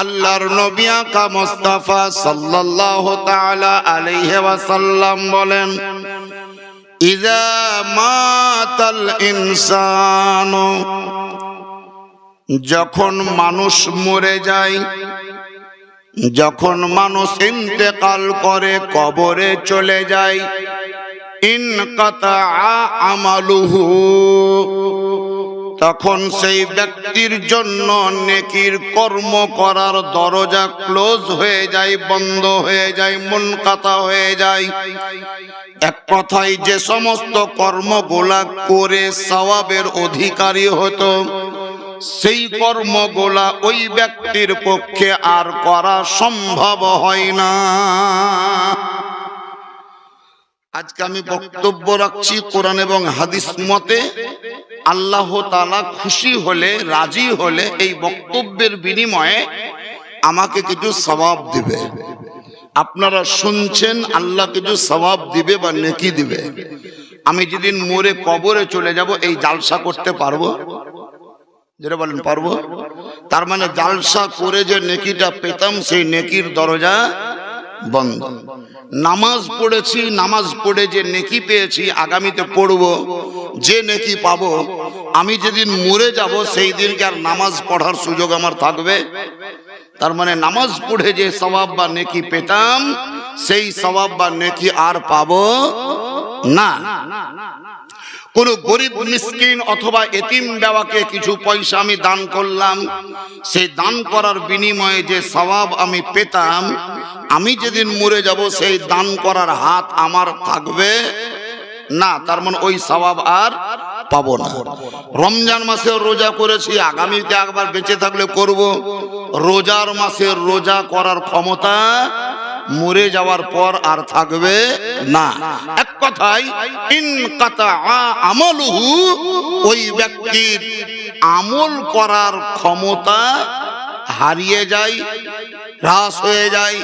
আল্লাহর নবী আকা মুস্তাফা সাল্লাল্লাহু তাআলা আলাইহি ওয়াসাল্লাম বলেন, ইযা মাতাল ইনসানু, যখন মানুষ মরে যায়, যখন মানুষ ইন্তেকাল করে, কবরে চলে যায়, ইনকাতা আমালুহু, তখন সেই ব্যক্তির জন্য নেকির কর্ম করার দরজা ক্লোজ হয়ে যায়, বন্ধ হয়ে যায়, মুনকাতা হয়ে যায়। এক কথায় যে সমস্ত কর্মগুলা করে সওয়াবের অধিকারী হতো, সেই কর্মগুলা ওই ব্যক্তির পক্ষে আর করা সম্ভব হয় না। আজকে আমি বক্তব্য রাখছি কোরআন এবং হাদিস মতে। আল্লাহ তাআলা খুশি হলে, রাজি হলে এই বক্তব্যের বিনিময়ে আমাকে কিছু সওয়াব দিবে। আপনারা শুনছেন, আল্লাহ কিছু সওয়াব দিবে বা নেকি দিবে। আমি যেদিন মরে কবরে চলে যাব, এই জালসা করতে পারবো? যেটা বলেন পারবো। তার মানে জালসা করে যে নেকিটা পেতাম, সেই নেকির দরজা বন্ধ। নামাজ পড়েছি, নামাজ পড়ে যে নেকি পেয়েছি, আগামীতে পড়বো, যে নেকি পাবো, আমি যেদিন মরে যাব সেই দিনকে আর নামাজ পড়ার সুযোগ আমার থাকবে? তার মানে নামাজ পড়ে যে সওয়াব বা নেকি পেতাম, সেই সওয়াব বা নেকি আর পাবো না। কোন গরিব মিসকিন অথবা এতিম বাবাকে কিছু পয়সা আমি দান করলাম, সেই দান করার বিনিময়ে যে সওয়াব আমি পেতাম, আমি যেদিন মরে যাব সেই দান করার হাত আমার থাকবে না। তার মানে ওই সওয়াব আর পাবো না। রমজান মাসে রোজা করেছি, আগামীতে একবার বেঁচে থাকলে করব। রোজার মাসে রোজা করার ক্ষমতা মরে যাওয়ার পর আর থাকবে না। এক কথায় ইনকাতা আমালুহু, ওই ব্যক্তির আমল করার ক্ষমতা হারিয়ে যায়, হ্রাস হয়ে যায়,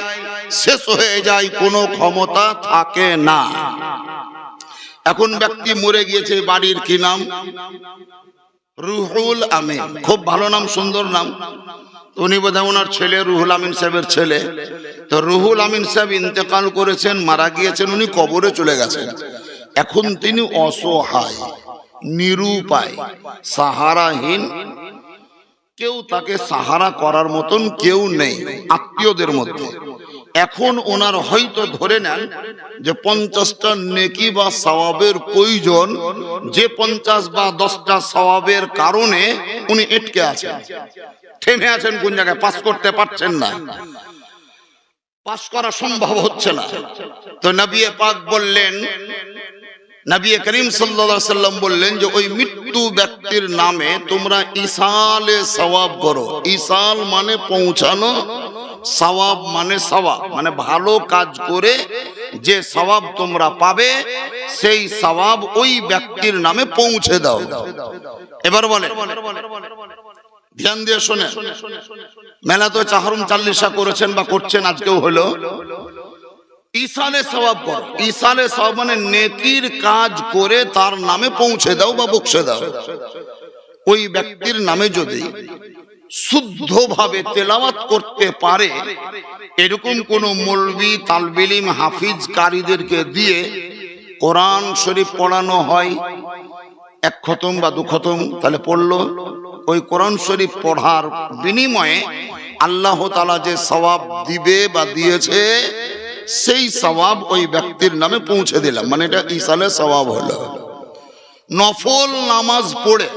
শেষ হয়ে যায়, কোনো ক্ষমতা থাকে না। এখন ব্যক্তি মরে গিয়েছে, বাড়ির কি নাম? রুহুল আমিন। খুব ভালো নাম, সুন্দর নাম। উনি বোধহয় ওনার ছেলে, রুহুল আমিন সাহেবের ছেলে। তো রুহুল আমিন সাহেব ইন্তেকাল করেছেন, মারা গিয়েছেন, উনি কবরে চলে গেছেন। এখন তিনি অসহায়, নিরুপায়, সাহারাহীন। কেউ তাকে সাহারা করার মতন কেউ নেই আত্মীয়দের মধ্যে। এখন ওনার হয়তো ধরে নেন যে 50টা নেকি বা সওয়াবের প্রয়োজন, যে 50 বা 10টা সওয়াবের কারণে উনি আটকে আছেন, থেমে আছেন কোন জায়গায়, পাস করতে পারছেন না, পাস করা সম্ভব হচ্ছে না। তো নবী পাক বললেন, নবী করিম সাল্লাল্লাহু আলাইহি সাল্লাম বললেন যে ওই মৃত্যু ব্যক্তির নামে তোমরা ইসালে সওয়াব করো। ইসাল মানে পৌঁছানো, সওয়াব মানে সওয়াব, মানে ভালো কাজ করে যে সওয়াব তোমরা পাবে, সেই সওয়াব ওই ব্যক্তির নামে পৌঁছে দাও। এবার বলে, ধ্যান দিয়ে শুনে, মেলা তো চাহরুম চাল্লিশা করেছেন বা করছেন, আজকেও হলো। ইসালে সওয়াব করো। ইসালে সওয়াব মানে নেকির কাজ করে তার নামে পৌঁছে দাও বা বকশে দাও। ওই ব্যক্তির নামে যদি শুদ্ধভাবে তেলাওয়াত করতে পারে, এরকম কোন মৌলভী, তালবে ইলম, হাফিজ কারীদেরকে দিয়ে কোরআন শরীফ পড়ানো হয়, এক খতম বা 2 খতম, তাহলে পড়লো। ওই কোরআন শরীফ পড়ার বিনিময়ে আল্লাহ তাআলা যে সওয়াব দিবে বা দিয়েছে, সেই সওয়াব ওই ব্যক্তির নামে পৌঁছে দিলাম, মানে এটা ইসালে সওয়াব হলো। নফল নামাজ পড়ে,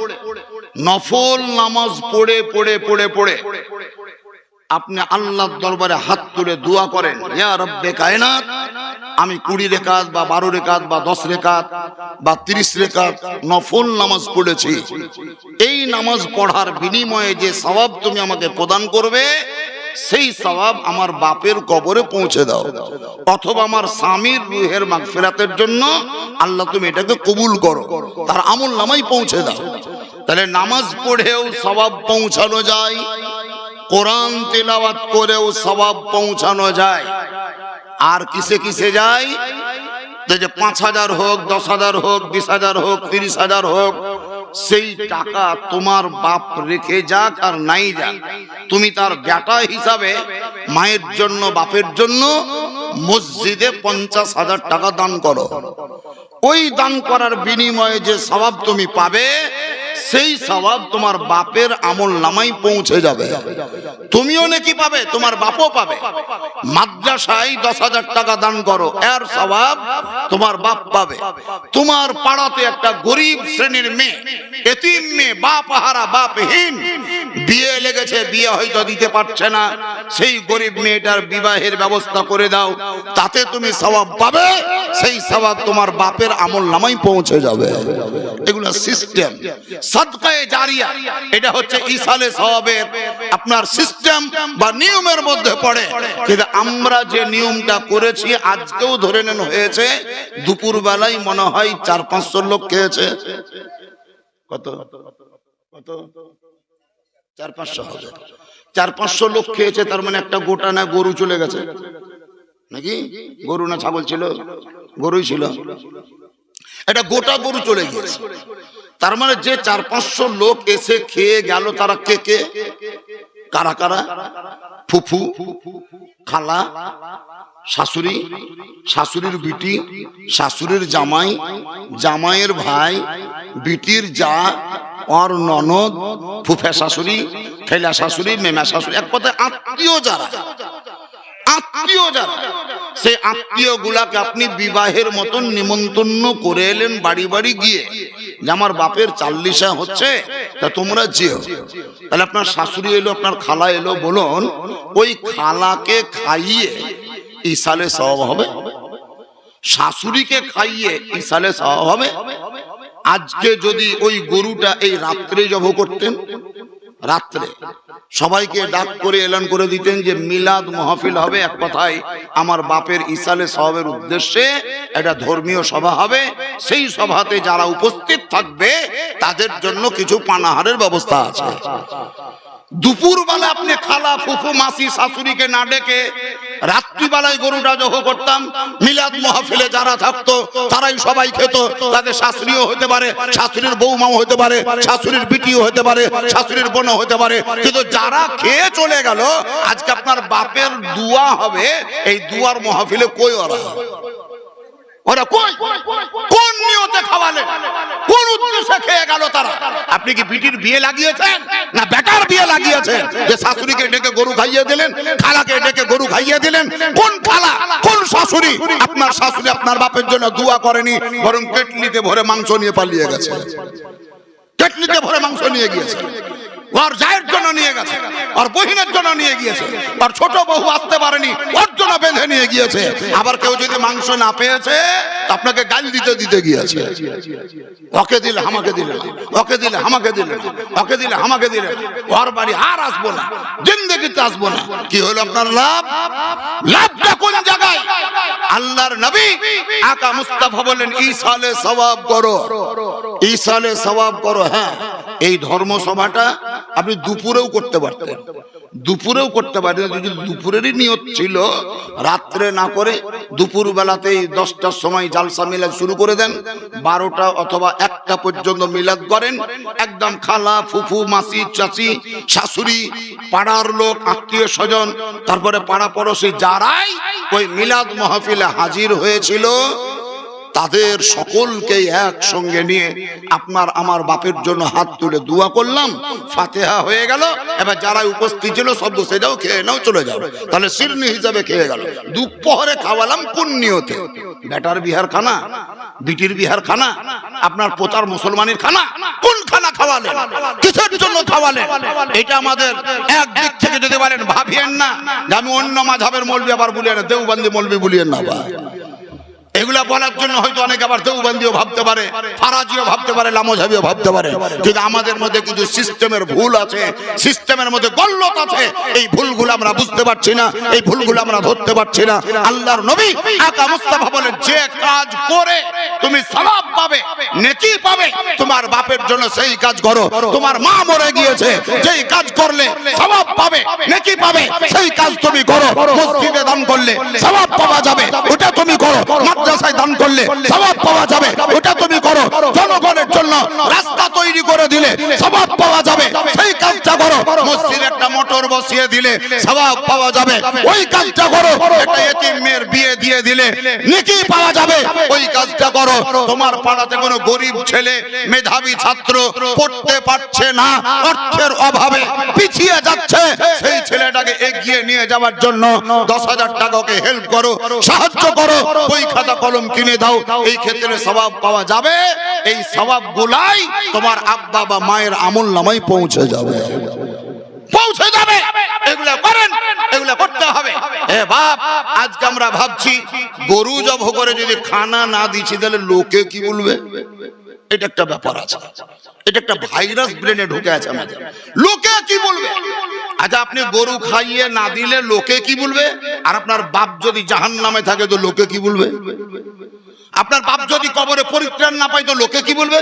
নফল নামাজ পড়ে পড়ে পড়ে পড়ে আপনি আল্লাহর দরবারে হাত তুলে দোয়া করেন, ইয়া রব্বে কায়নাত, আমি 20 রাকাত বা 12 রাকাত বা 10 রাকাত বা 30 রাকাত নফল নামাজ পড়েছি, এই নামাজ পড়ার বিনিময়ে যে সওয়াব তুমি আমাকে প্রদান করবে, সেই সওয়াব আমার বাপের কবরে পৌঁছে দাও, অথবা আমার স্বামীর রূহের মাগফিরাতের জন্য আল্লাহ তুমি এটাকে কবুল করো, তার আমল নামায় পৌঁছে দাও। তাহলে নামাজ পড়েও সওয়াব পৌঁছানো যায়, কোরআন তেলাওয়াত করেও সওয়াব পৌঁছানো যায়। আর কিসে কিসে যায়? যে 5000 হোক, 10,000 হোক, 20,000 হোক, 30,000 হোক, সেই টাকা তোমার বাপ রেখে যাক আর নাই যাক, তুমি তার বেটা হিসাবে মায়ের জন্য বাপের জন্য মসজিদে 50,000 টাকা দান করো। ওই দান করার বিনিময়ে যে সওয়াব তুমি পাবে, সেই সওয়াব তোমার বাপের আমল নামায় পৌঁছে যাবে। তুমিও নাকি পাবে, তোমার বাপও পাবে। মাদ্রাসায় 10,000 টাকা দান করো, এর সওয়াব তোমার বাপ পাবে। তোমার পাড়াতে একটা গরিব শ্রেণীর মেয়ে, এতিম মেয়ে, বাপ হারা, বাপহীন, বিয়ে লেগেছে, বিয়ে হয়তো দিতে পারছে না, সেই গরিব মেয়েটার বিবাহের ব্যবস্থা করে দাও, তাতে তুমি সওয়াব পাবে। সেই সওয়াব তোমার বাপের আমল নামায় পৌঁছে যাবে। এগুলো সিস্টেম, সাদকায়ে জারিয়া, এটা হচ্ছে ইসালে সওয়াবের আপনার সিস্টেম বা নিয়মের মধ্যে পড়ে। কিন্তু আমরা যে নিয়মটা করেছি, আজকেও ধরে নেন হয়েছে, দুপুর বেলায় মনে হয় 400-500 লোক খেয়েছে। কত কত 400-500 হবে। 400-500 লোক খেয়েছে, তার মানে একটা গোটা না গরু চলে গেছে নাকি? গরু না ছাগল ছিল? গরুই ছিল। এটা গোটা গরু চলে গেছে। তার মানে যে 400-500 লোক এসে খেয়ে গেল, তারা কে কে, কারা কারা? ফুফু, খালা, শাশুড়ি, শাশুড়ির বিটি, শাশুড়ির জামাই, জামাইয়ের ভাই, বিটির যা, আর ননদ, ফুফা শাশুড়ি, খেলা শাশুড়ি, মেমা শাশুড়ি, এক কথায় আত্মীয় যারা, আত্মীয় যারা, সেই আত্মীয় গুলাকে আপনি বিবাহের মতন নিমন্ত্রণ করে এলেন বাড়ি বাড়ি গিয়ে, যে আমার বাপের 40 হচ্ছে, তা তোমরা যেও। তাহলে আপনার শাশুড়ি এলো, আপনার খালা এলো, বলুন ওই খালাকে খাইয়ে ইসালে সওয়াব হবে, শাশুড়িকে খাইয়ে ইসালে সওয়াব হবে। আজকে যদি ওই গরুটা এই রাত্রে জব করতেন, রাত্রে সবাইকে ডাক করে এলান করে দিতেন যে মিলাদ মাহফিল হবে, এক কথায় আমার বাপের ইসালে সওয়াবের উদ্দেশ্যে একটা ধর্মীয় সভা হবে, সেই সভাতে যারা উপস্থিত থাকবে তাদের জন্য কিছু পানাহারের ব্যবস্থা আছে। দুপুর বেলা আপনি খালা, ফুফু, মাসি, শাশুড়িকে না ডেকে রাত্রিবেলায় গরুটা জহ করতাম, মিলাদ মাহফিলে যারা থাকতো তারাই সবাই খেত। তাদের শাশুড়িও হতে পারে, শাশুড়ির বৌমাও হতে পারে, শাশুড়ির বিটিও হতে পারে, শাশুড়ির বোনও হতে পারে, কিন্তু যারা খেয়ে চলে গেল, আজকে আপনার বাপের দুয়া হবে, এই দুয়ার মাহফিলে কই ওরা? ওরা কই? কোন নিয়তে খাওয়ালেন? কোন উদ্দেশ্যে খেয়ে গেল তারা? আপনি কি বিটির বিয়ে লাগিয়েছেন না বেটার বিয়ে লাগিয়েছেন যে শাশুড়িকে ডেকে গরু খাইয়ে দিলেন, খালাকে ডেকে গরু খাইয়ে দিলেন? কোন খালা, কোন শাশুড়ি? আপনার শাশুড়ি আপনার বাপের জন্য দোয়া করেনি, বরং কেটলিতে ভরে মাংস নিয়ে পালিয়ে গেছে, কেটলিতে ভরে মাংস নিয়ে গিয়েছে, ওর জায়ের জন্য নিয়ে গেছে, ওর বহিনের জন্য নিয়ে গিয়েছে, ওর ছোট বহু আসতে পারেনি, ওর জন্য বেঁধে নিয়ে গিয়েছে। আবার কেউ যদি মাংস না পেয়েছে, আপনাকে গাল দিতে দিতে গিয়েছে, ওকে দিলে আমাকে দিলে না, ওকে দিলে আমাকে দিলে না, ওকে দিলে আমাকে দিলে না, ওর বাড়ি আর আসবো না, জিন্দেগিতে আসবো না। কি হলো আপনার লাভ? লাভটা কোন জায়গায়? আল্লাহর নবী আকা মুস্তাফা বলেন ইসালে সওয়াব করো, ইসালে সওয়াব করো। হ্যাঁ, এই ধর্মসভাটা আপনি দুপুরেও করতে পারতেন, দুপুরেও করতে পারতেন। যদি দুপুরেরই নিয়ত ছিল, রাত্রে না করে দুপুর বেলাতেই 10টার সময় জালসা মিলাদ শুরু করে দেন, 12টা অথবা 1টা পর্যন্ত মিলাদ করেন। একদম খালা, ফুফু, মাসি, চাচি, শাশুড়ি, পাড়ার লোক, আত্মীয় স্বজন, তারপরে পাড়া পড়োশি যারাই ওই মিলাদ মাহফিলে হাজির হয়েছিল, তাদের সকলকে একসঙ্গে নিয়ে আপনার আমার বাপের জন্য হাত তুলে দোয়া করলাম, ফাতিহা হয়ে গেল। এবার যারা উপস্থিত ছিল সব সেটাও খেয়ে নাও, চলে যাও। তাহলে সিরনি হিসাবে খেয়ে গেল। দুপুরে খাওয়ালাম কোন নিয়তে? বেটার বিহার খানা, বিটির বিহার খানা, আপনার পোতার মুসলমানের খানা, কোন খানা খাওয়ালেন? কিসের জন্য খাওয়ালেন? এটা আমাদের একদিক থেকে যদি বলেন ভাবিয়েন না যে আমি অন্য মাযহাবের মৌলবি আবার বলিয়ে না, দেওবন্দি মৌলবি বলিয়েন না। এগুলা বলার জন্য হয়তো অনেকে আবার দেওবন্দিও ভাবতে পারে, ফারাজিও ভাবতে পারে, লামোঝাবিও ভাবতে পারে, কিন্তু আমাদের মধ্যে কিছু সিস্টেমের ভুল আছে, সিস্টেমের মধ্যে গলত আছে। এই ভুলগুলো আমরা বুঝতে পারছি না, এই ভুলগুলো আমরা ধরতে পারছি না। আল্লাহর নবী আকা মুস্তাফা বলেন, যে কাজ করে তুমি সওয়াব পাবে, নেকি পাবে, তোমার বাপের জন্য সেই কাজ করো। তোমার মা মরে গিয়েছে, যেই কাজ করলে সওয়াব পাবে, নেকি পাবে, সেই কাজ তুমি করো। মসজিদে দান করলে সওয়াব পাওয়া যাবে, ওটা তুমি করো। মাদ্রাসায় দান করলে সওয়াব পাওয়া যাবে, ওটা তুমি করো। জনগণের জন্য রাস্তা তৈরি বসিয়ে দিলে সওয়াব পাওয়া যাবে, ওই কাজটা করো। একটা এতিম মেয়ের বিয়ে দিয়ে দিলে নেকি পাওয়া যাবে, ওই কাজটা করো। তোমার পাড়াতে কোনো গরিব ছেলে মেধাবী ছাত্র পড়তে পারছে না, অর্থের অভাবে পিছিয়ে যাচ্ছে, সেই ছেলেটাকে এগিয়ে নিয়ে যাওয়ার জন্য 10,000 টাকা ওকে হেল্প করো, সাহায্য করো, বই খাতা কলম কিনে দাও। এই ক্ষেত্রে সওয়াব পাওয়া যাবে। এই সওয়াবগুলাই তোমার আব্বা বা মায়ের আমলনামায় পৌঁছে যাবে, পৌঁছে যাবে। এগুলা করেন, এগুলা করতে হবে। এ বাপ, আজকে আমরা ভাবছি গরু জবাই করে যদি খানা না দিচ্ছি তাহলে লোকে কি বলবে। এটা একটা ব্যাপার আছে, এটা একটা ভাইরাস ব্রেনে ঢুকে আছে আমাদের। লোকে কি বলবে? আচ্ছা, আপনি গরু খাইয়ে না দিলে লোকে কি বলবে? আর আপনার বাপ যদি জাহান্নামে থাকে তো লোকে কি বলবে? আপনার বাপ যদি কবরে পরিত্রাণ না পায় তো লোকে কি বলবে?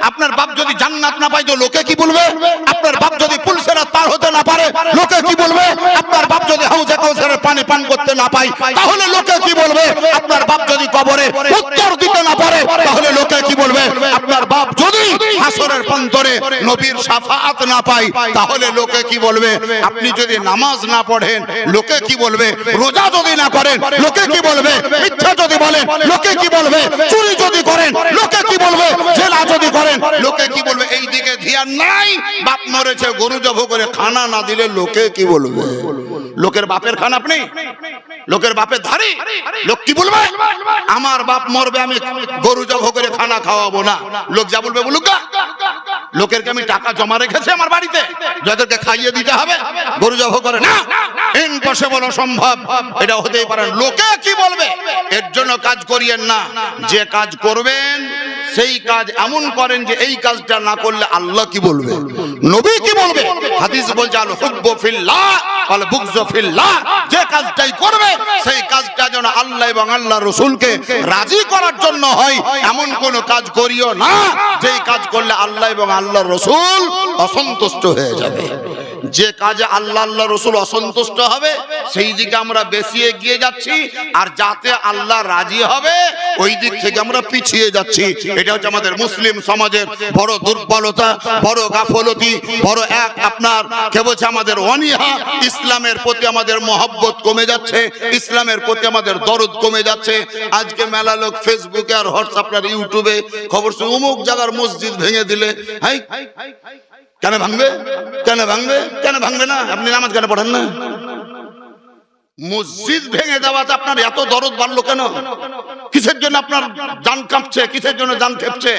আপনার বাপ যদি জান্নাত না পায় তো লোকে কি বলবে? আপনার বাপ যদি পুলসেরাত পার হতে না পারে লোকে কি বলবে? আপনার বাপ যদি হাউজে কাউসারের পানি পান করতে না পায় তাহলে লোকে কি বলবে? আপনার বাপ যদি কবরে উত্তর দিতে না পারে তাহলে লোকে কি বলবে? আপনার বাপ যদি হাসরের প্রান্তরে নবীর শাফাআত না পায় তাহলে লোকে কি বলবে? আপনি যদি নামাজ না পড়েন লোকে কি বলবে? রোজা যদি না করেন লোকে কি বলবে? মিথ্যা যদি বলেন লোকে কি বলবে? চুরি যদি করেন লোকে কি বলবে? জেনা যদি করেন লোকে কি বলবে? এই দিকে ধ্যান নাই। বাপ মরেছে গরু জবাই করে খানা না দিলে লোকে কি বলবে? লোকের বাপের খান আপনি, লোকের বাপের ধারি, লোক কি বলবে? আমার বাপ মরবে আমি গরু জবাই করে খানা খাওয়াবো না, লোক যা বলবে বলুক। লোকের আমি টাকা জমা রেখেছে আমার বাড়িতে, যাদেরকে খাইয়ে দিতে হবে, গরু জবাই করে না, ইম্পসিবল, অসম্ভব, এটা হতেই পারে। লোকে কি বলবে এর জন্য কাজ করিয়েন না। যে কাজ করবেন সেই কাজ এমন করেন যে এই কাজটা না করলে আল্লাহ কি বলবে, নবী কি বলবে। হাদিস বলছে আল হুব্বু ফিল্লাহ ওয়াল বুগযু ফিল্লাহ। যে কাজটাই করবে সেই কাজটা যেন আল্লাহ এবং আল্লাহর রাসূলকে রাজি করার জন্য হয়, এমন কোন কাজ করিও না যেই কাজ করলে আল্লাহ এবং আল্লাহর রাসূল অসন্তুষ্ট হয়ে যাবে। যে কাজে আল্লাহ আল্লাহ রাসূল অসন্তুষ্ট হবে সেই দিকে আমরা বেশি এগিয়ে যাচ্ছি, আর যাতে আল্লাহ রাজি হবে ওই দিক থেকে আমরা পিছিয়ে যাচ্ছি। এটা হচ্ছে আমাদের মুসলিম সমাজের বড় দুর্বলতা, বড় গাফলতি, বড় এক আপনার কে বলছে আমাদের অনীহা। ইসলামের প্রতি আমাদের মহব্বত কমে যাচ্ছে, ইসলামের প্রতি আমাদের দরদ কমে যাচ্ছে। আজকে মেলা লোক ফেসবুকে আর হোয়াটসঅ্যাপ আর ইউটিউবে খবর শুনে অমুক জায়গার মসজিদ ভেঙে দিলে। হাই, কেন ভাঙবে? কেন ভাঙবে? কেন ভাঙবে না? আপনি নামাজ কেন পড়েন না? মসজিদ ভেঙে দেওয়াতে আপনার এত দরদ বাড়লো কেন? কিসের জন্য আপনার জান কাঁপছে? কিসের জন্য জান খেপছে?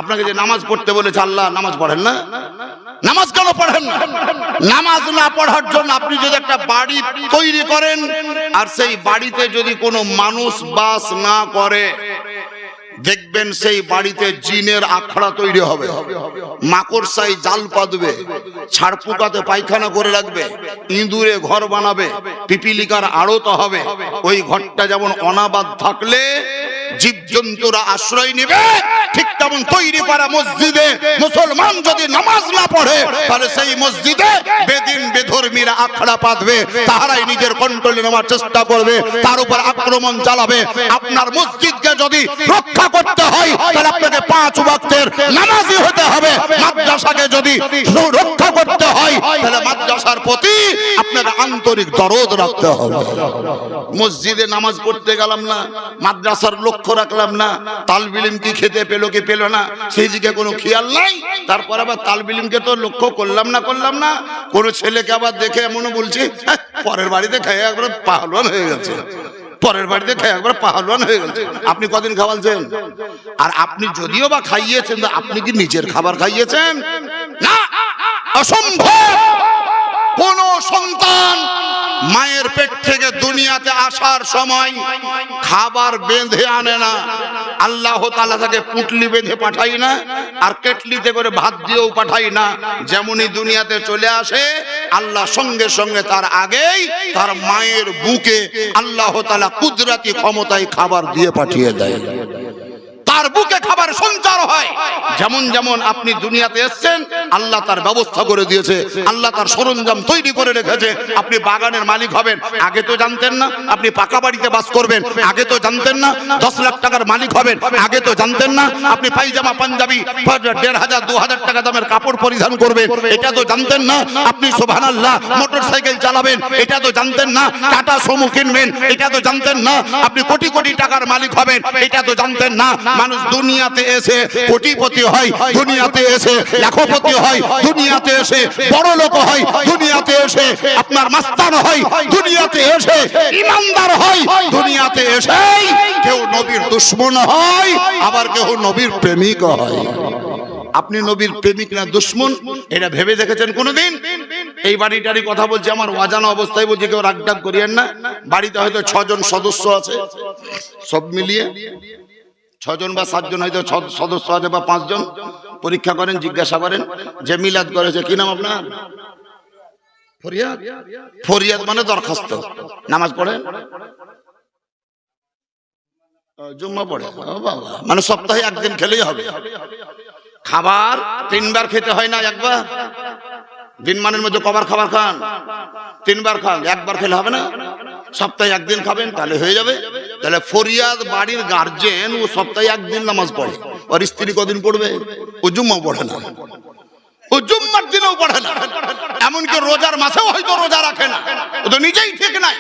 আপনাকে যে নামাজ পড়তে বলেছে আল্লাহ, নামাজ পড়েন না? নামাজ কেন পড়েন না? নামাজ না পড়ার জন্য আপনি যদি একটা বাড়ি তৈরি করেন আর সেই বাড়িতে যদি কোনো মানুষ বাস না করে, দেখবেন সেই বাড়িতে জিনের আখড়া তৈরি হবে, মাকড়সাই জাল পাতবে, ছাড়পোকাতে পায়খানা করে রাখবে, ইঁদুরে ঘর বানাবে, পিপিলিকার আড়ত হবে। ওই ঘরটা যেমন অনাবাদ থাকলে জীবজন্তুরা আশ্রয় নেবে, ঠিক তেমন তৈরি করা মসজিদে মুসলমান যদি নামাজ না পড়ে তাহলে সেই মসজিদে বেদিন বেধর্মীরা আখড়া পাতবে, তাহারাই নিজের কন্ট্রোলে নেওয়ার চেষ্টা করবে, তার উপর আক্রমণ চালাবে। আপনার মসজিদকে যদি রক্ষা করতে হয় তাহলে আপনাকে 5 ওয়াক্তের নামাজি হতে হবে। মাদ্রাসাকে যদি রক্ষা করতে হয় তাহলে মাদ্রাসার প্রতি আপনাকে আন্তরিক দরদ রাখতে হবে। মসজিদে নামাজ পড়তে গেলাম না, মাদ্রাসার লক্ষ্য রাখলাম না, তালবিলিম কি খেতে পেলো কি পেলো না সেই দিকে কোনো খেয়াল নাই। তারপর আবার তালবিলিমকে তো লক্ষ্য করলাম না, কোনো ছেলেকে আবার দেখে এমনও বলছি পরের বাড়িতে খেয়ে একবার পাহলওয়ান হয়ে গেছে, পরের বাড়িতে খেয়ে একবার পাহলওয়ান হয়ে গেছে। আপনি কদিন খাওয়ালছেন? আর আপনি যদিও বা খাইয়েছেন, আপনি কি নিজের খাবার খাইয়েছেন? না, অসম্ভব। কোন সন্তান মায়ের পেট থেকে দুনিয়াতে আসার সময় খাবার বেঁধে আনে না। আল্লাহ তাআলা তাকে পুটলি বেঁধে পাঠাই না, আর কেটলিতে করে ভাত দিয়েও পাঠাই না। যেমনই দুনিয়াতে চলে আসে আল্লাহ সঙ্গে সঙ্গে তার আগেই তার মায়ের বুকে আল্লাহ তাআলা কুদরতি ক্ষমতায় খাবার দিয়ে পাঠিয়ে দেয়। তার বুকে খাবার বরকতের সঞ্চার হয়। যেমন যেমন আপনি দুনিয়াতে এসেছেন আল্লাহ তার ব্যবস্থা করে দিয়েছে, আল্লাহ তার সরঞ্জাম তৈরি করে রেখেছে। আপনি বাগানের মালিক হবেন, আগে তো জানতেন না। আপনি পাকা বাড়িতে বাস করবেন, আগে তো জানতেন না। 10 লাখ টাকার মালিক হবেন, আগে তো জানতেন না। আপনি পায়জামা পাঞ্জাবি 1500 2000 টাকা দামের কাপড় পরিধান করবেন, এটা তো জানতেন না। আপনি সুবহানাল্লাহ মোটরসাইকেল চালাবেন, এটা তো জানতেন না। টাটা সুমো কিনবেন, এটা তো জানতেন না। আপনি কোটি কোটি টাকার মালিক হবেন, এটা তো জানতেন না। মানুষ দুনিয়াতে এসে কোটিপতি হয়, দুনিয়াতে এসে লাখপতি হয়, দুনিয়াতে এসে বড় লোক হয়, দুনিয়াতে এসে আপনার মাস্তান হয়, দুনিয়াতে এসে ইমানদার হয়, দুনিয়াতে এসে কেউ নবীর দুশমন হয়, আবার কেউ নবীর প্রেমিক হয়। আপনি নবীর প্রেমিক না দুশমন এটা ভেবে দেখেছেন কোনোদিন? এই বাড়িটারই কথা বলছি, আমার অজানা অবস্থায় বলছি, কেউ রাগডাক করিয়েন না। বাড়িতে হয়তো 6 জন সদস্য আছে, সব মিলিয়ে 6 জন বা 7 জন হয়তো সদস্য আছে, বা 5 জন। পরীক্ষা করেন, জিজ্ঞাসা করেন যে মিলাদ করেছে, কি নাম আপনার? ফরিয়াদ। ফরিয়াদ মানে দরখাস্ত। নামাজ পড়ে, জুম্মা পড়ে, মানে সপ্তাহে একদিন খেলেই হবে। খাবার 3 বার খেতে হয় না, একবার। দিন মানের মধ্যে কবার খাবার খান? 3 বার খান, একবার খেলে হবে না? সপ্তাহে একদিন খাবেন, তাহলে হয়ে যাবে। তাহলে ফরিয়াদ বাড়ির গার্জেন, ও সপ্তাহে একদিন নামাজ পড়ে। ওর স্ত্রী কদিন পড়বে? ও জুম্মা পড়ে না, ও জুম্মার দিনেও পড়ে না, এমনকি রোজার মাসেও হয়তো রোজা রাখে না। ও তো নিজেই ঠিক নাই,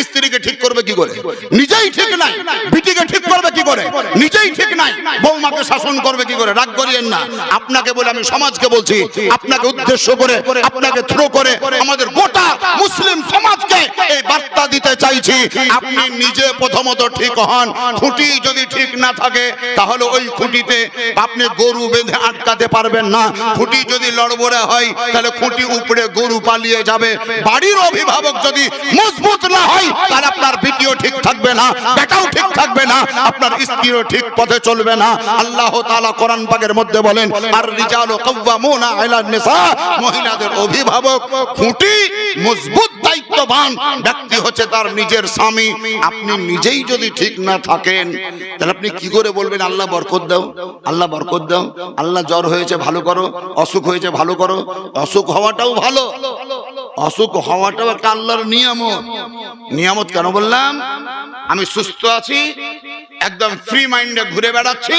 স্ত্রীকে ঠিক করবে কি করে? নিজেই ঠিক নাই। বিটিকে ঠিক করবে কি করে? নিজেই ঠিক নাই। বৌমাকে শাসন করবে কি করে? রাগ করিয়েন না। আপনাকে বলে, আমি সমাজকে বলছি, আপনাকে উদ্দেশ্য করে, আপনাকে থ্রো করে আমাদের গোটা মুসলিম সমাজকে এই বার্তা দিতে চাইছি, আপনি নিজে প্রথমত ঠিক হন। খুঁটি যদি ঠিক না থাকে তাহলে ওই খুঁটিতে আপনি গরু বেঁধে আটকাতে পারবেন না। খুঁটি যদি লড়বড়ে হয় তাহলে খুঁটি উপড়ে গরু পালিয়ে যাবে। বাড়ির অভিভাবক যদি মজবুত না হয় তাহলে আপনার বিটিও ঠিক থাকবে না, বেটাও ঠিক থাকবে না, আপনার স্ত্রীও ঠিক পথে চলবে না। আল্লাহ তাআলা কোরআন পাকের মধ্যে বলেন, আর রিজালু কাওয়ামুনা আলান নিসা, মহিলাদের অভিভাবক খুঁটি মজবুত দায়িত্ববান ব্যক্তি হচ্ছে তার নিজের স্বামী। আপনি নিজেই যদি ঠিক না থাকেন তাহলে আপনি কি করে বলবেন আল্লাহ বরকত দাও, আল্লাহ বরকত দাও, আল্লাহ জ্বর হয়েছে ভালো করো, অসুখ হয়েছে ভালো করো। অসুখ হওয়াটাও ভালো, অসুখ হওয়াটাও একটা আল্লাহর নিয়ামত। নিয়ামত কেন বললাম? আমি সুস্থ আছি, একদম ফ্রি মাইন্ডে ঘুরে বেড়াচ্ছি,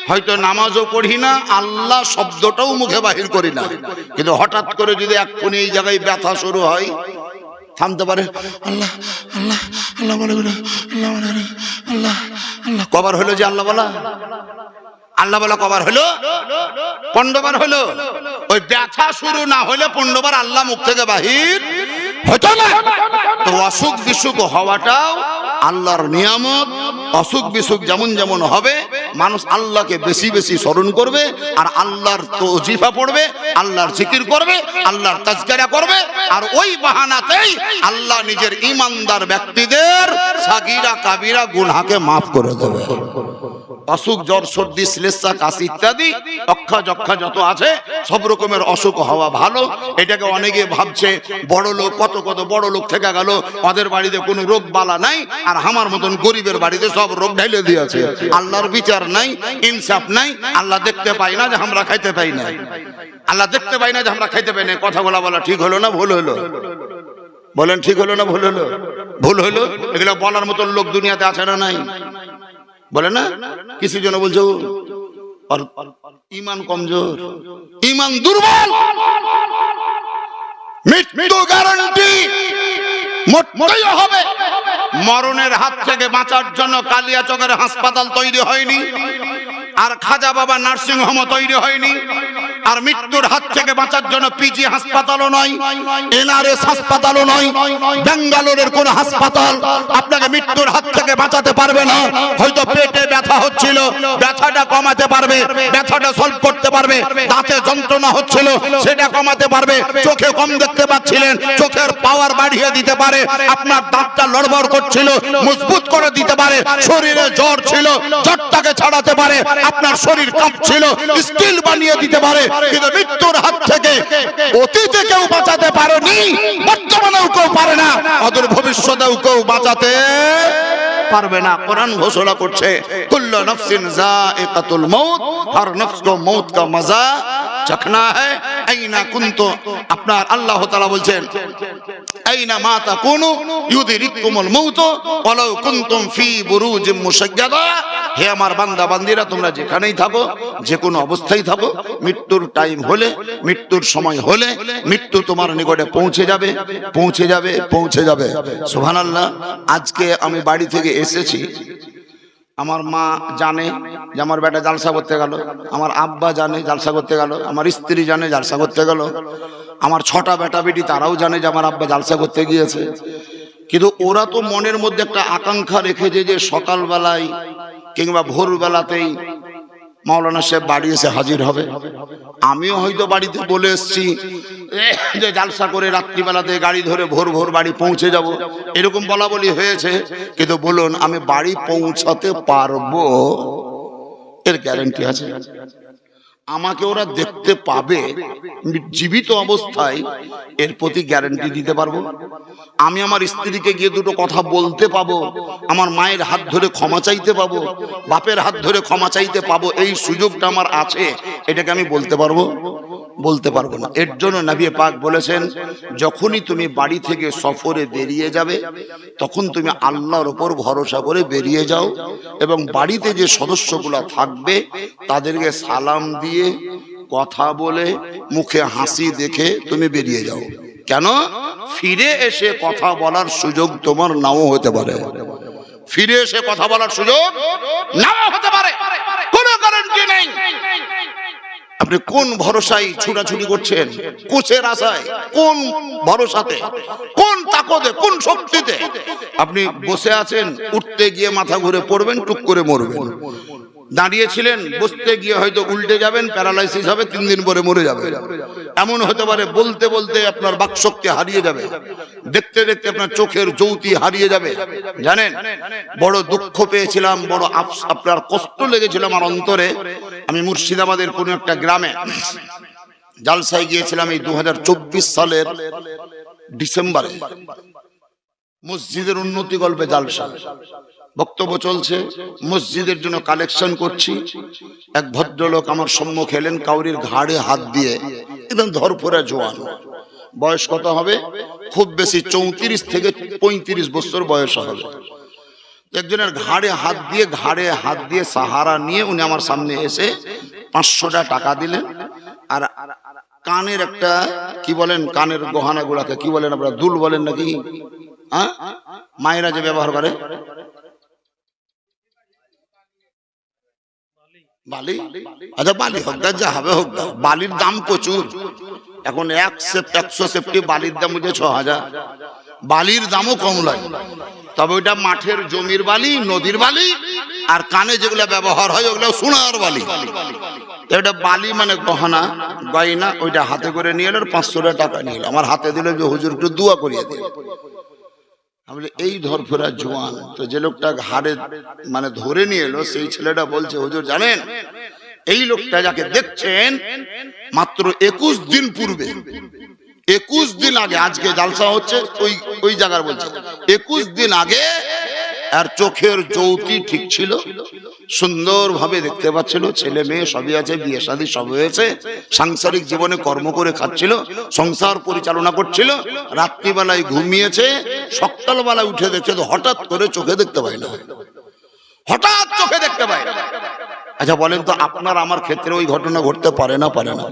হয়তো নামাজও পড়ি না, আল্লাহ শব্দটাও মুখে বাহির করি না, কিন্তু হঠাৎ করে যদি এক্ষুনি এই জায়গায় ব্যথা শুরু হয়, থামতে পারে আল্লাহ আল্লাহ আল্লাহ বলে, আল্লাহ আল্লাহ আল্লাহ। কবার হলো যে আল্লাহ বলা? আল্লাহ বলা কবার হলো? 15 বার হলো। ওই ব্যথা শুরু না হলে 15 বার আল্লাহ মুখ থেকে বাহির হতো না। তো অসুখ বিসুখ হওয়াটাও আল্লাহর নিয়ামত। অসুখ বিসুখ যেমন যেমন হবে, মানুষ আল্লাহকে বেশি বেশি স্মরণ করবে, আর আল্লাহর তৌজিফা পড়বে, আল্লাহর জিকির করবে, আল্লাহর তাজকিরা করবে, আর ওই বাহানাতেই আল্লাহ নিজের ঈমানদার ব্যক্তিদের সাগীরা কাবীরা গুনাহকে মাফ করে দেবে। অসুখ, জ্বর, সর্দি, শ্লেষা, কাশি ইত্যাদি অক্ষা যক্ষা যত আছে সব রকমের অসুখ হওয়া ভালো। এটাকে অনেকে ভাবছে বড় লোক, কত কত বড় লোক থেকে গেল, ওদের বাড়িতে কোনো রোগ বালা নাই, আর আমার মতন গরিবের বাড়িতে সব রোগ ঢেলে দিয়েছে। আল্লাহর বিচার নাই, ইনসাফ নাই। আল্লাহ দেখতে পাই না যে আমরা খাইতে পাই না, আল্লাহ দেখতে পাই না যে আমরা খাইতে পাই না। কথাগুলা বলা ঠিক হলো না ভুল হলো? বলেন ঠিক হলো না ভুল হলো? ভুল হলো। এগুলো বলার মতন লোক দুনিয়াতে আছে না নাই? বলে না? কিছু জন বলছো ইমান কমজোর, ইমান দুর্বল, মৃত্যু গ্যারান্টি মরতেই হবে। মরণের হাত থেকে বাঁচার জন্য কালিয়াচকের হাসপাতাল তৈরি হয়নি, আর খাজা বাবা নার্সিং হোম তৈরি হয়নি, আর মৃত্যুর হাত থেকে বাঁচার জন্য পিজি হাসপাতালও নয়, এনআরএস হাসপাতালও নয়, বেঙ্গালোরের কোন হাসপাতাল আপনাকে মৃত্যুর হাত থেকে বাঁচাতে পারবে না। হয়তো পেটে ব্যথা হচ্ছিল, ব্যথাটা কমাতে পারবে, ব্যথাটা সলভ করতে পারবে। দাঁতে যন্ত্রণা হচ্ছিল, সেটা কমাতে পারবে। চোখে কম দেখতে পাচ্ছিলেন, চোখের পাওয়ার বাড়িয়ে দিতে পারে। আপনার দাঁতটা লড়বড় করছিল, মজবুত করে দিতে পারে। শরীরে জ্বর ছিল, জ্বরটাকে ছাড়াতে পারে। আপনার শরীর কাঁপছিল, স্টিল বানিয়ে দিতে পারে। কিন্তু মৃত্যুর হাত থেকে অতীতে কেউ বাঁচাতে পারেনি, বর্তমানেও কেউ পারে না, অদূর ভবিষ্যতেও কেউ বাঁচাতে পারবে না। কোরআন ঘোষণা করছে কুল্লু নাফসিন যায়িকাতুল মাউত, হর নফস কো মৌত কা মজা চখনা হ্যায়। আইনা কুনতু, আপনার আল্লাহ তাআলা বলছেন আইনা মা তাকুনু ইউদরিকুমুল মাউত ওয়ালাউ কুনতুম ফি বুরুজিম মুশাজ্জাদা। হে আমার বান্দা বান্দিরা, তোমরা যেখানেই থাকো, যে কোনো অবস্থায় থাকো, মৃত্যুর টাইম হলে, মৃত্যুর সময় হলে মৃত্যু তোমার নিকটে পৌঁছে যাবে, পৌঁছে যাবে, পৌঁছে যাবে। সুবহানাল্লাহ। আজকে আমি বাড়ি থেকে এসেছি, আমার মা জানে যে আমার বেটা জালসা করতে গেল, আমার আব্বা জানে জালসা করতে গেল, আমার স্ত্রী জানে জালসা করতে গেল, আমার 6টা বেটা বেটি তারাও জানে যে আমার আব্বা জালসা করতে গিয়েছে। কিন্তু ওরা তো মনের মধ্যে একটা আকাঙ্ক্ষা রেখেছে যে সকালবেলায় কিংবা ভোরবেলাতেই মাওলানা সাহেব বাড়ি এসে হাজির হবে। আমিও হয়তো বাড়িতে বলে এসছি যে জালসা করে রাত্রিবেলাতে গাড়ি ধরে ভোর ভোর বাড়ি পৌঁছে যাব, এরকম বলা বলি হয়েছে। কিন্তু বলুন, আমি বাড়ি পৌঁছাতে পারবো এর গ্যারান্টি আছে? আমাকে ওরা দেখতে পাবে জীবিত অবস্থায়, এর প্রতি গ্যারান্টি দিতে পারবো? আমি আমার স্ত্রীকে গিয়ে দুটো কথা বলতে পাবো, আমার মায়ের হাত ধরে ক্ষমা চাইতে পাবো, বাপের হাত ধরে ক্ষমা চাইতে পাবো, এই সুযোগটা আমার আছে, এটাকে আমি বলতে পারবো? বলতে পারবো না। এর জন্য নবী পাক বলেছেন, যখনই তুমি বাড়ি থেকে সফরে বেরিয়ে যাবে, তখন তুমি আল্লাহর উপর ভরসা করে বেরিয়ে যাও এবং বাড়িতে যে সদস্যগুলো থাকবে তাদেরকে সালাম দিয়ে, কথা বলে, মুখে হাসি দেখে তুমি বেরিয়ে যাও। কেন? ফিরে এসে কথা বলার সুযোগ তোমার নাও হতে পারে, ফিরে এসে কথা বলার সুযোগ নাও হতে পারে, কোনো গ্যারান্টি নেই। আপনি কোন ভরসায় ছুটাছুটি করছেন? কোচের আশায়? কোন ভরসাতে, কোন তাকতে, কোন শক্তিতে আপনি বসে আছেন? উঠতে গিয়ে মাথা ঘুরে পড়বেন, টুক করে মরবেন। দাঁড়িয়েছিলেন, বসতে গিয়ে হয়তো উল্টে যাবেন, প্যারালাইসিস হবে, 3 দিন পরে মরে যাবে। এমন হতে পারে বলতে বলতে আপনার বাকশক্তি হারিয়ে যাবে, দেখতে দেখতে আপনার চোখের জ্যোতি হারিয়ে যাবে। জানেন, বড় দুঃখ পেয়েছিলাম, বড় আপনার কষ্ট লেগেছিল আমার অন্তরে। আমি মুর্শিদাবাদের কোন একটা গ্রামে জালসায় গিয়েছিলাম এই 2024 সালের ডিসেম্বরে। মসজিদের উন্নতি গল্পে জালসা, বক্তব্য চলছে, মসজিদের জন্য কালেকশন করছি। এক ভদ্রলোক আমার সম্মুখে এলেন, কাউরির ঘাড়ে হাত দিয়ে, একদম ধরফরা জোয়ান, বয়স কত হবে? খুব বেশি 34 থেকে 35 বছর বয়স হবে। একজনের ঘাড়ে হাত দিয়ে সাহারা নিয়ে উনি আমার সামনে এসে 500টা টাকা দিলেন। আর কানের একটা, কি বলেন, কানের গহনা গুলাকে কি বলেন আপনারা? দুল বলেন নাকি? হ্যাঁ, মায়েরা যে ব্যবহার করে, বালি। আচ্ছা, বালি হোক, যা হবে হোক। বালির দাম প্রচুর এখন। 100 সেফটি বালির দাম বুঝে 6000। বালির দামও কম লাগে, তবে ওইটা মাঠের জমির বালি, নদীর বালি। আর কানে যেগুলো ব্যবহার হয় ওগুলো সোনার বালি। এটা বালি মানে গহনা, গয়না। ওইটা হাতে করে নিয়ে এলো, 500 টাকা নিয়ে এলো, আমার হাতে দিল যে হুজুর একটু দোয়া করিয়ে দিল। আমি এই ধরফেরা জোয়ান, তো যে লোকটা ঘাড়ে মানে ধরে নিয়ে এলো, সেই ছেলেটা বলছে, হুজুর জানেন, এই লোকটা যাকে দেখছেন মাত্র 21 দিন পূর্বে, 21 দিন আগে, আজকে জালসা হচ্ছে ওই জায়গার বলছে, 21 দিন আগে আর চোখের জ্যোতি ঠিক ছিল, সুন্দরভাবে দেখতে পাচ্ছিল, ছেলে মেয়ে সবই আছে, বিয়ে শাদী সব হয়েছে, সাংসারিক জীবনে কর্ম করে খাচ্ছিল, সংসার পরিচালনা করছিল, রাত্রিবেলায় ঘুমিয়েছে, সকালবেলায় উঠে দেখছে তো হঠাৎ করে চোখে দেখতে পাই না, হঠাৎ চোখে দেখতে পাই না। আচ্ছা বলেন তো, আপনার আমার ক্ষেত্রে ওই ঘটনা ঘটতে পারে না? পারে না?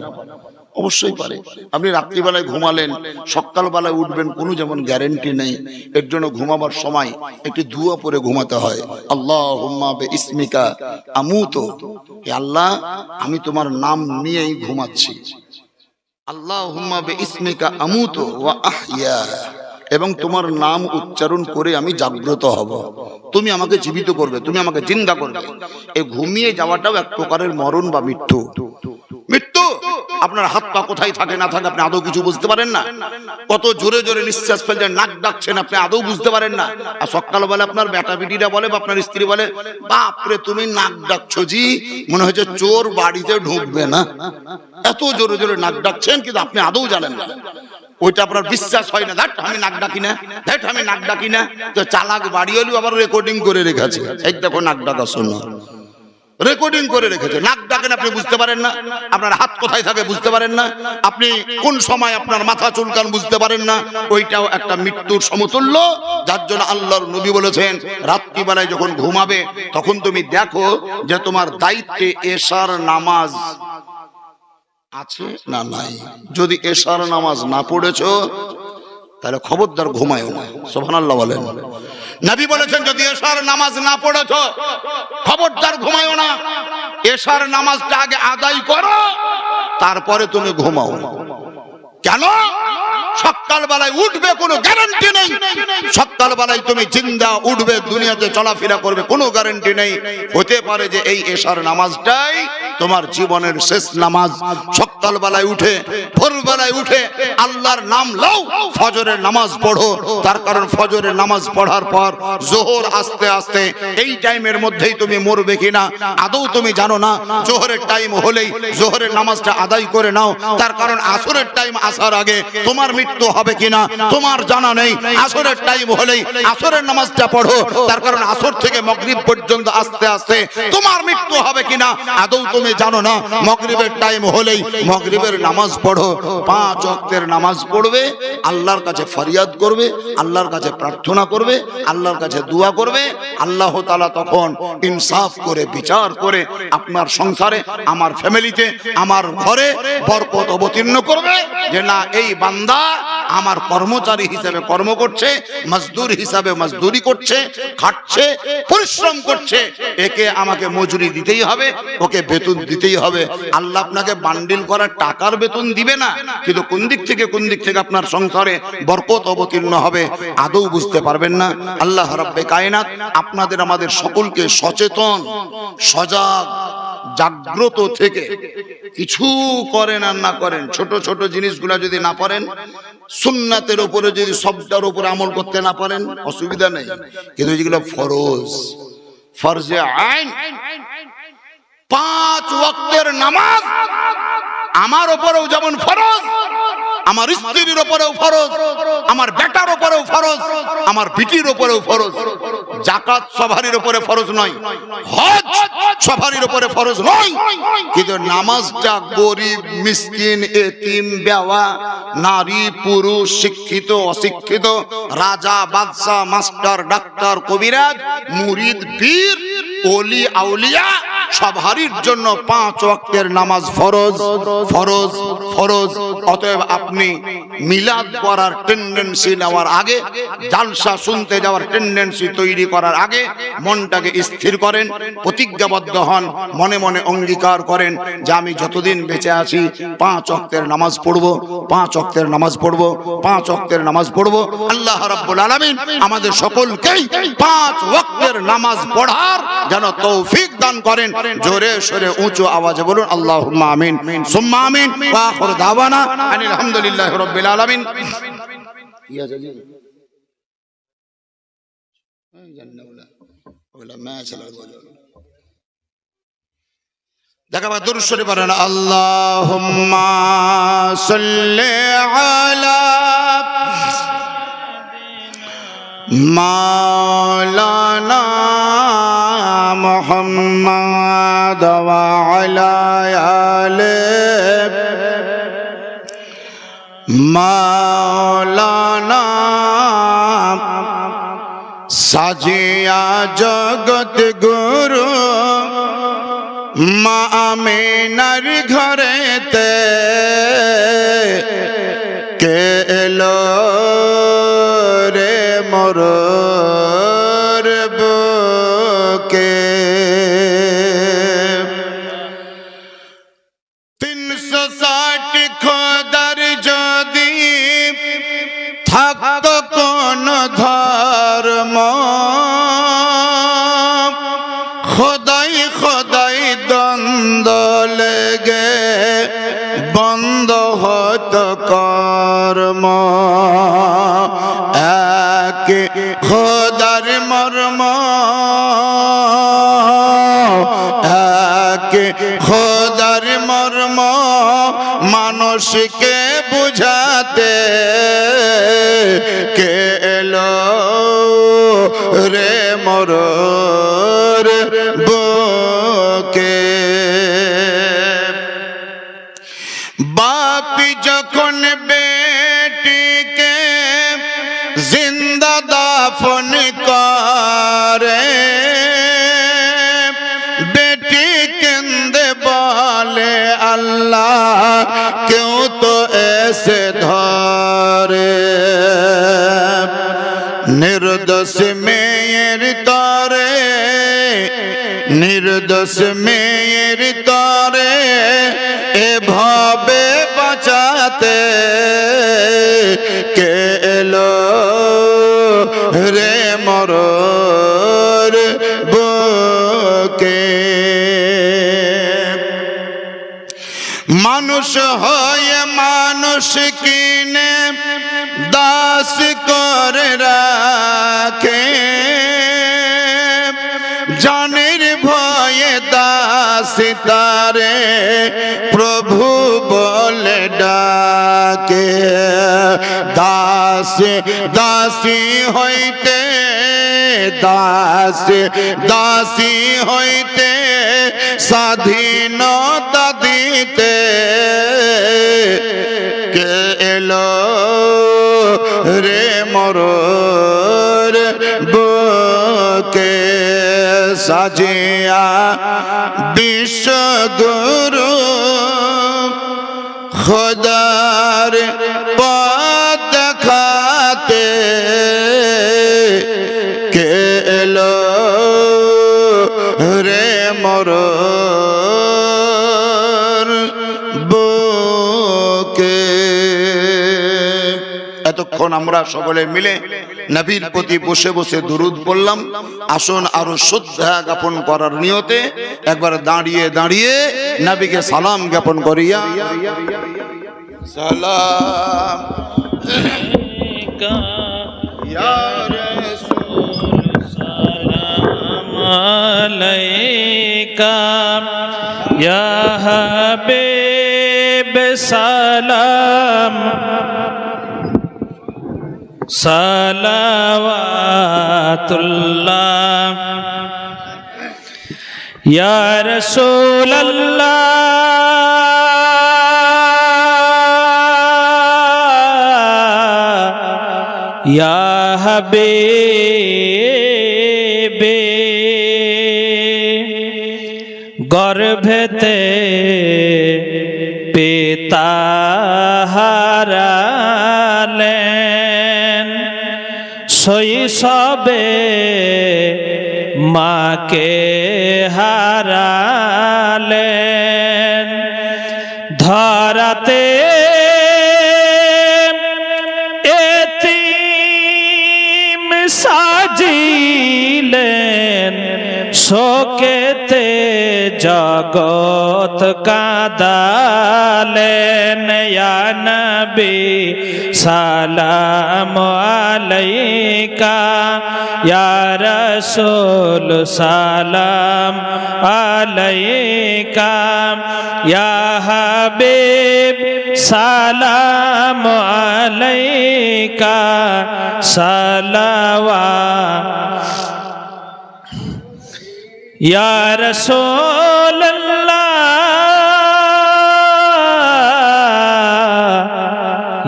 অবশ্যই পারে। আপনি রাত্রিবেলায় ঘুমালেন, সকালবেলায় উঠবেন, কোনো যেমন গ্যারান্টি নেই। এর জন্য ঘুমাবার সময় একটি দোয়া পড়ে ঘুমাতে হয়। আল্লাহুম্মা বিইসমিকা আমুতু, হে আল্লাহ আমি তোমার নাম নিয়েই ঘুমাচ্ছি। আল্লাহুম্মা বিইসমিকা আমুতু ওয়া আহইয়া, এবং তোমার নাম উচ্চারণ করে আমি জাগ্রত হব। তুমি আমাকে জীবিত করবে, তুমি আমাকে জিন্দা করবে। এই ঘুমিয়ে যাওয়াটাও এক প্রকারের মরণ বা মৃত্যু। মৃত্যু। আপনার হাত পা কোথায় থাকে না থাকে আপনি আদৌ কিছু বুঝতে পারেন না। কত জোরে জোরে নিঃশ্বাস ফেলছেন, নাক ডাকছেন, আপনি আদৌ বুঝতে পারেন না। আর সকালবেলা আপনার বেটা বেটিরা বলে বা আপনার স্ত্রী বলে, বাপরে তুমি নাক ডাকছো জি, মনে হচ্ছে চোর বাড়িতে ঢুকবে না, এত জোরে জোরে নাক ডাকছেন, কিন্তু আপনি আদৌ জানেন না। ওইটা আপনার বিশ্বাস হয় না, ধ্যাট আমি নাক ডাকি না, ধ্যাট আমি নাক ডাকি না। তো চালাক বাড়ি হলেও আবার রেকর্ডিং করে রেখেছে, এই দেখো নাক ডাকা শোনো, রেকর্ডিং করে রেখেছে। নাক ডাকেন আপনি বুঝতে পারেন না, আপনার হাত কোথায় থাকে বুঝতে পারেন না, আপনি কোন সময় আপনার মাথা চুলকান বুঝতে পারেন না। ওইটাও একটা মৃত্যুর সমতুল্য। যার জন্য আল্লাহর নবী বলেছেন রাত্রিবেলায় যখন ঘুমাবে তখন তুমি দেখো যে তোমার দায়িত্বে এশার নামাজ আছে না নাই। যদি এশার নামাজ না পড়েছো তাহলে খবরদার ঘুমায়ও না। সুবহানাল্লাহ বলেন। নবী বলেছেন যদি এশার নামাজ না পড়েছো খবরদার ঘুমায়ও না। এশার নামাজটা আগে আদায় করো, তারপরে তুমি ঘুমাও। কেন? সকালবেলায় উঠবে কোনো গ্যারান্টি নেই, সকালবেলায় তুমি জিন্দা উঠবে, দুনিয়াতে চলাফেরা করবে কোনো গ্যারান্টি নেই। হতে পারে যে এই এশার নামাজটাই তোমার জীবনের শেষ নামাজ। সকালবেলায় উঠে ভোরবেলায় উঠে আল্লাহর নাম লও, ফজরের নামাজ পড়ো। তার কারণ ফজরের নামাজ পড়ার পর জোহর আস্তে আস্তে এই টাইমের মধ্যেই তুমি মরবে কিনা আদৌ তুমি জানো না। জোহরের টাইম হলেই জোহরের নামাজটা আদায় করে নাও, তার কারণ আসরের টাইম আসার আগে তোমার মৃত্যু হবে কিনা তোমার জানা নেই। আসরের টাইম হলেই আসরের নামাজটা পড়ো, তার কারণ আসর থেকে মাগরিব পর্যন্ত আস্তে আস্তে তোমার মৃত্যু হবে কিনা আদৌ তুমি জানো না। মাগরিবের টাইম হলেই মাগরিবের নামাজ পড়ো। 5 ওয়াক্তের নামাজ পড়বে, আল্লাহর কাছে ফরিয়াদ করবে, আল্লাহর কাছে প্রার্থনা করবে, আল্লাহর কাছে দোয়া করবে। আল্লাহ তাআলা তখন ইনসাফ করে বিচার করে আপনার সংসারে, আমার ফ্যামিলিতে, আমার ঘরে বরকত অবতীর্ণ করবে। যে না, এই বান্দা আমার কর্মচারী হিসেবে কর্ম করছে, মজদুর হিসাবে মজদুরি করছে, খাটছে, পরিশ্রম করছে, একে আমাকে মজুরি দিতেই হবে, ওকে বেতন দিতেই হবে। আল্লাহ আপনাকে বান্ডিল করার টাকার বেতন দিবে না, কিন্তু কোন দিক থেকে আপনার সংসারে বরকত অবতীর্ণ হবে আদৌ বুঝতে পারবেন না। আল্লাহ রাব্বে কায়নাত আপনাদের আমাদের সকলকে সচেতন, সজাগ, জাগ্রত থেকে কিছু করেন আর না করেন, ছোট ছোট জিনিসগুলা যদি না পারেন, সুন্নাতের উপরে যদি শব্দের উপরে আমল করতে না পারেন অসুবিধা নেই, কিন্তু যেগুলো ফরজ, ফরজে আইন, 5 ওয়াক্তের নামাজ আমার উপরেও যেমন ফরজ, আমার স্ত্রীর উপরেও ফরজ, আমার বেটার উপরেও ফরজ, আমার বিটির উপরেও ফরজ। যাকাত সবারই উপরে ফরজ নয়, হজ সবারই উপরে ফরজ নয়, কিন্তু নামাজটা গরিব, মিসকিন, এতিম, বেওয়া, নারী, পুরুষ, শিক্ষিত, অশিক্ষিত, রাজা, বাদশা, মাস্টার, ডাক্তার, কবিরাজ, মুরিদ, পীর, ওলি, আউলিয়া সবারই জন্য 5 ওয়াক্তের নামাজ ফরজ, ফরজ, ফরজ। অতএব আপনি মিলাদ করার টেন্ডেন্সি নেওয়ার আগে, জালসা শুনতে যাওয়ার টেন্ডেন্সি তৈরি করার আগে মনটাকে স্থির করেন, প্রতিজ্ঞাবদ্ধ হন, মনে মনে অঙ্গীকার করেন যে আমি যতদিন বেঁচে আছি 5 ওয়াক্তের নামাজ পড়ব, 5 ওয়াক্তের নামাজ পড়ব, 5 ওয়াক্তের নামাজ পড়ব। আল্লাহ রাব্বুল আলামিন আমাদের সকলকেই 5 ওয়াক্তের নামাজ পড়ার যেন তৌফিক দান করেন। জোরে সরে উঁচু আওয়াজে বলুন আল্লাহুম্মা আমিন, সুম্মা আমিন। ওয়া আখিরু দাওয়ানা আনিল হামদুলিল্লাহি রাব্বিল আলামিন। দেখা দুরূদ শরীফ পড়েন। আল্লাহুম্মা সাল্লি আলা মাওলানা মুহাম্মদ ওয়া আলা আলি মাওলানা সাজিয়া জগৎ গুরু মা আমিনার ঘরেতে কে এলো রে মোর বুকে। 360 খোদার যদি থাকতো কোন ধর্ম, খোদাই খোদাই দ্বন্দ্ব লেগে বন্ধ হতো কর্ম। এক খোদার মর্ম, এক খোদার মর্ম মানুষকে বুঝাতে এলো রে মোর বুকে। বাপ যখন বেটিকে জিন্দা দাফন করে, বেটি কেন্দে বলে আল্লাহ কেউ তো এসে ধরে। নির্দোষ মেয়ের তরে, নির্দোষ মেয়ের তরে এভাবে বাঁচাতে কে এলো রে মোর বুকে। মানুষ হয়ে মানুষ কিনে দাস করে রাখে, জানের ভয়ে দাস তারে প্রভু বলে ডাকে। দাস দাসী হইতে, দাস দাসী হইতে স্বাধীনতা দিতে কে এলো রে মোর বুকে। সাজিয়া বিশ্বগুরু খোদার পথ দেখাতে কে এলো রে মোর বুকে। এতক্ষণ আমরা সকলে মিলে নবীর প্রতি বসে বসে দুরুদ পড়লাম। আসুন আরো শ্রদ্ধা জ্ঞাপন করার নিয়তে একবার দাঁড়িয়ে দাঁড়িয়ে নবীকে সালাম জ্ঞাপন করিয়া সালাম ইয়া রাসূল সালাম আলাইকা ইয়া হাবিব সালাম সালাওয়াতুল্লাহ ইয়া রাসূলুল্লাহ ইয়া হাবিবে। গর্ভেতে পিতা হারালেন, শৈশবে মাকে হারালেন, ধরাতে এতিম সাজিলেন, শোকেতে জগৎ কাঁদালেন। ইয়া নবী সালাম আলাইকা ইয়া রাসূল সালাম আলাইকা ইয়া হাবিব সালাম আলাইকা সালাওয়াত ইয়া রাসূলুল্লাহ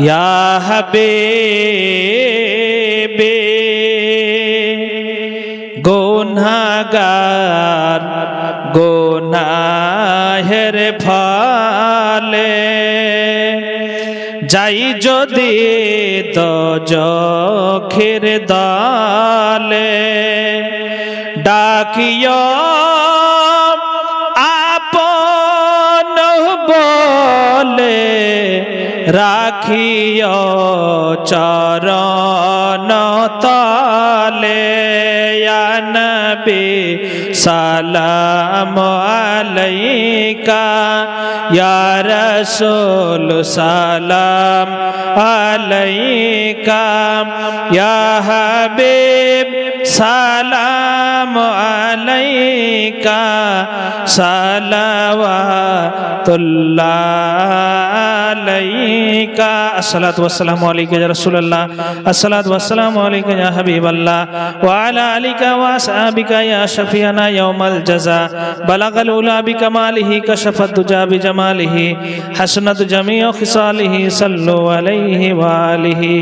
ইয়া হাবিবে। গুনাহগার গুনাহের ফলে যাই যদি দোজখের দলে, ডাকিও আপন বলে রাখিও চরণ তলে। ইয়া নবী সালাম আলাইকা ইয়া রাসূল সালাম আলাইকা ইয়া হাবিব সালাম আলাইকা আলাইকা সালাওয়াতুল্লাহ আলাইকা আসসালাতু ওয়াসসালামু আলাইকা ইয়া রাসূলুল্লাহ আসসালাতু ওয়াসসালামু আলাইকা ইয়া হাবিবাল্লাহ ওয়া আলা আলিকা ওয়া আসহাবিকা ইয়া শাফিয়ানা ইয়াউমাল জাযা বালাগাল উলা বিকামালিহি কাশাফাত দুজা বিজামালিহি হাসনাত জামিউ খিসালিহি সাল্লু আলাইহি ওয়া আলিহি